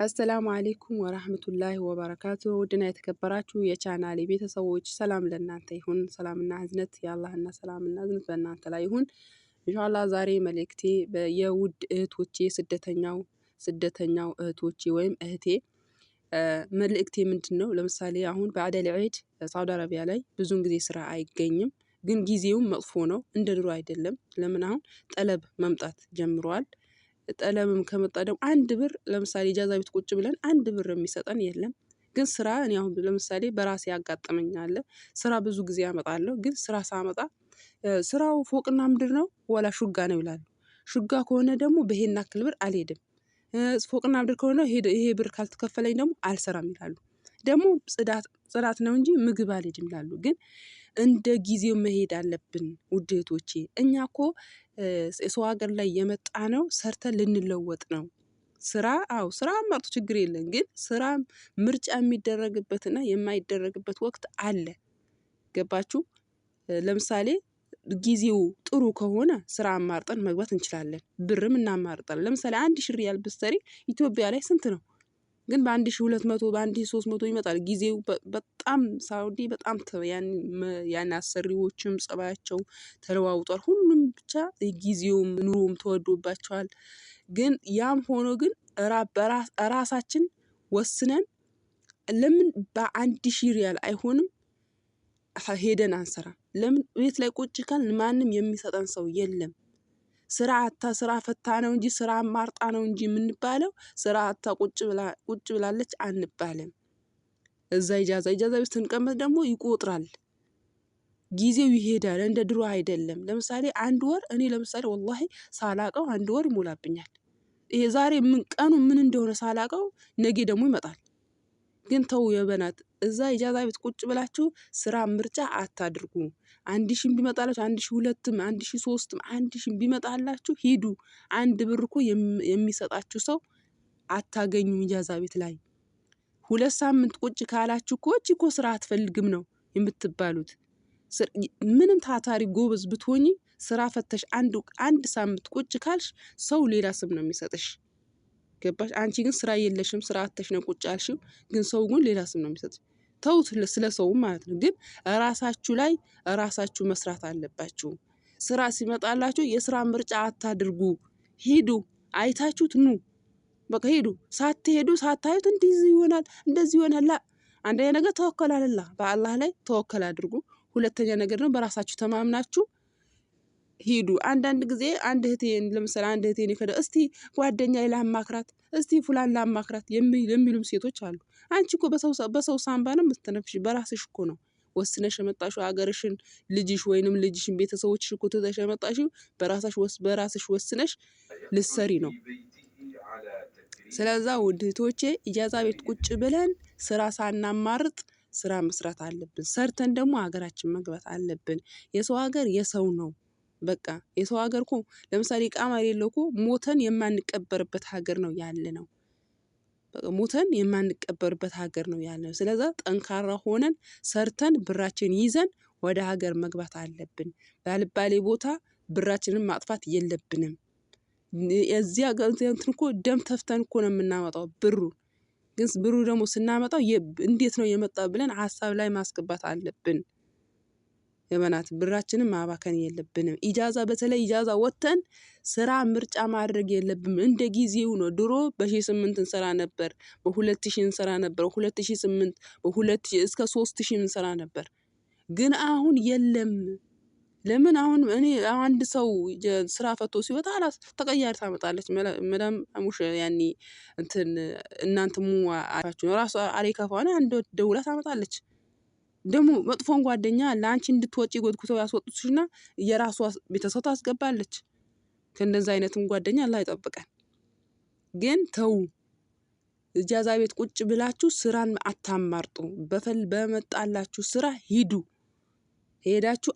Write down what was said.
አሰላሙ አለይኩም ወራህመቱላሂ ወበረካቱ። ውድና የተከበራችሁ የቻናሌ ቤተሰቦች ሰላም ለእናንተ ይሁን። ሰላምና እዝነት የአላህና ሰላምና እዝነት በእናንተ ላይ ይሁን። ኢንሻአላህ ዛሬ መልእክቴ የውድ እህቶቼ ስደተኛው እህቶቼ ወይም እህቴ መልእክቴ ምንድነው? ለምሳሌ አሁን በአደል ዒድ ሳውዲ አረቢያ ላይ ብዙን ጊዜ ስራ አይገኝም፣ ግን ጊዜውም መጥፎ ነው፣ እንደ ድሮ አይደለም። ለምን አሁን ጠለብ መምጣት ጀምሯል። ጠለብም ከመጣ ደግሞ አንድ ብር ለምሳሌ ኢጃዛ ቤት ቁጭ ብለን አንድ ብር የሚሰጠን የለም። ግን ስራ እኔ አሁን ለምሳሌ በራሴ ያጋጠመኛል። ስራ ብዙ ጊዜ አመጣለሁ፣ ግን ስራ ሳመጣ ስራው ፎቅና ምድር ነው ወላ ሹጋ ነው ይላሉ። ሹጋ ከሆነ ደግሞ በይሄን ያክል ብር አልሄድም፣ ፎቅና ምድር ከሆነ ይሄ ብር ካልተከፈለኝ ደግሞ አልሰራም ይላሉ። ደግሞ ጽዳት ነው እንጂ ምግብ አልሄድም ይላሉ። ግን እንደ ጊዜው መሄድ አለብን ውድ እህቶቼ። እኛ እኮ የሰው ሀገር ላይ የመጣ ነው ሰርተን ልንለወጥ ነው። ስራ ስራ አማርጡ ችግር የለም፣ ግን ስራ ምርጫ የሚደረግበትና የማይደረግበት ወቅት አለ። ገባችሁ? ለምሳሌ ጊዜው ጥሩ ከሆነ ስራ አማርጠን መግባት እንችላለን፣ ብርም እናማርጣለን። ለምሳሌ 1000 ሪያል ብትሰሪ ኢትዮጵያ ላይ ስንት ነው? ግን በ1200 በ1300 ይመጣል። ጊዜው በጣም ሳውዲ በጣም ያን አሰሪዎችም ጸባያቸው ተለዋውጧል። ሁሉም ብቻ ጊዜውም ኑሮም ተወዶባቸዋል። ግን ያም ሆኖ ግን ራሳችን ወስነን ለምን በ1000 ሪያል አይሆንም ሄደን አንሰራም? ለምን ቤት ላይ ቁጭ ካልን ማንም የሚሰጠን ሰው የለም። ስራ ፈታ ነው እንጂ ስራ ማርጣ ነው እንጂ የምንባለው ስራ አታ ቁጭ ብላለች አንባልም። እዛ ኢጃዛ ቤት ስንቀመጥ ደግሞ ይቆጥራል፣ ጊዜው ይሄዳል፣ እንደ ድሮ አይደለም። ለምሳሌ አንድ ወር እኔ ለምሳሌ ወላሂ ሳላቀው አንድ ወር ይሞላብኛል። ይሄ ዛሬ ቀኑ ምን እንደሆነ ሳላቀው ነገ ደግሞ ይመጣል። ግን ተው የበናት እዛ ኢጃዛ ቤት ቁጭ ብላችሁ ስራ ምርጫ አታድርጉ። 1000 ቢመጣላችሁ 1200ም 1300ም 1000 ቢመጣላችሁ ሂዱ። አንድ ብር እኮ የሚሰጣችሁ ሰው አታገኙም ኢጃዛ ቤት ላይ። 2 ሳምንት ቁጭ ካላችሁ እኮ ስራ አትፈልግም ነው የምትባሉት። ምንም ታታሪ ጎበዝ ብትሆኚ ስራ ፈተሽ አንድ ሳምንት ቁጭ ካልሽ ሰው ሌላ ስም ነው የሚሰጥሽ። ገባሽ? አንቺ ግን ስራ የለሽም፣ ስራ አተሽ ነው ቁጭ ያልሽው፣ ግን ሰው ግን ሌላ ስም ነው የሚሰጥሽ። ተውት ስለ ሰው ማለት ነው። ግን ራሳችሁ ላይ ራሳችሁ መስራት አለባችሁ። ስራ ሲመጣላችሁ የስራ ምርጫ አታድርጉ። ሂዱ፣ አይታችሁት ኑ። በቃ ሂዱ። ሳታዩት እንደዚህ ይሆናል። አንደኛ ነገር ተወከል አለላህ፣ በአላህ ላይ ተወከል አድርጉ። ሁለተኛ ነገር ነው በራሳችሁ ተማምናችሁ ሂዱ። አንዳንድ ጊዜ ለምሳሌ አንድ እህቴ እስቲ ጓደኛዬ ላማክራት፣ እስቲ ፉላን ላማክራት የሚሉም ሴቶች አሉ። አንቺ እኮ በሰው ሳምባ ነው የምትተነፍሽ፣ በራስሽ እኮ ነው ወስነሽ የመጣሽው። ሀገርሽን፣ ልጅሽ ወይንም ልጅሽን ቤተሰቦችሽ እኮ ትተሽ የመጣሽው በራስሽ ወስነሽ ልትሰሪ ነው። ስለዛ ውድ እህቶቼ ኢጃዛ ቤት ቁጭ ብለን ስራ ሳናማርጥ ስራ መስራት አለብን። ሰርተን ደግሞ ሀገራችን መግባት አለብን። የሰው ሀገር የሰው ነው። በቃ የሰው ሀገር እኮ ለምሳሌ ቃማ የሌለው እኮ ሞተን የማንቀበርበት ሀገር ነው ያለ ነው። ሞተን የማንቀበርበት ሀገር ነው ያለ ነው። ስለዛ ጠንካራ ሆነን ሰርተን ብራችን ይዘን ወደ ሀገር መግባት አለብን። ባልባሌ ቦታ ብራችንን ማጥፋት የለብንም። የዚህ ሀገር እንትን እኮ ደም ተፍተን እኮ ነው የምናመጣው ብሩ። ግን ብሩ ደግሞ ስናመጣው እንዴት ነው የመጣው ብለን ሀሳብ ላይ ማስገባት አለብን። የበናት ብራችንን ማባከን የለብንም። በተለይ ኢጃዛ ወተን ስራ ምርጫ ማድረግ የለብንም። እንደ ጊዜው ነው። ድሮ በ1800 እንሰራ ነበር፣ በ2000 እንሰራ ነበር፣ 2008 በ2000 እስከ 3000 እንሰራ ነበር። ግን አሁን የለም። ለምን? አሁን እኔ አንድ ሰው ስራ ፈቶ ሲወጣ ተቀያሪ ታመጣለች መዳም አሙሽ ያኒ እናንተ አፋችሁ ራሱ አሪካፋና አንድ ደውላ ታመጣለች። ደግሞ መጥፎን ጓደኛ ለአንቺ እንድትወጪ ጎትኩተው ያስወጡሽና የራሷ ቤተሰብ ታስገባለች። ከእንደዛ አይነትም ጓደኛ አላህ ይጠብቀን። ግን ተው፣ ኢጃዛ ቤት ቁጭ ብላችሁ ስራን አታማርጡ። በመጣላችሁ ስራ ሂዱ። ሄዳችሁ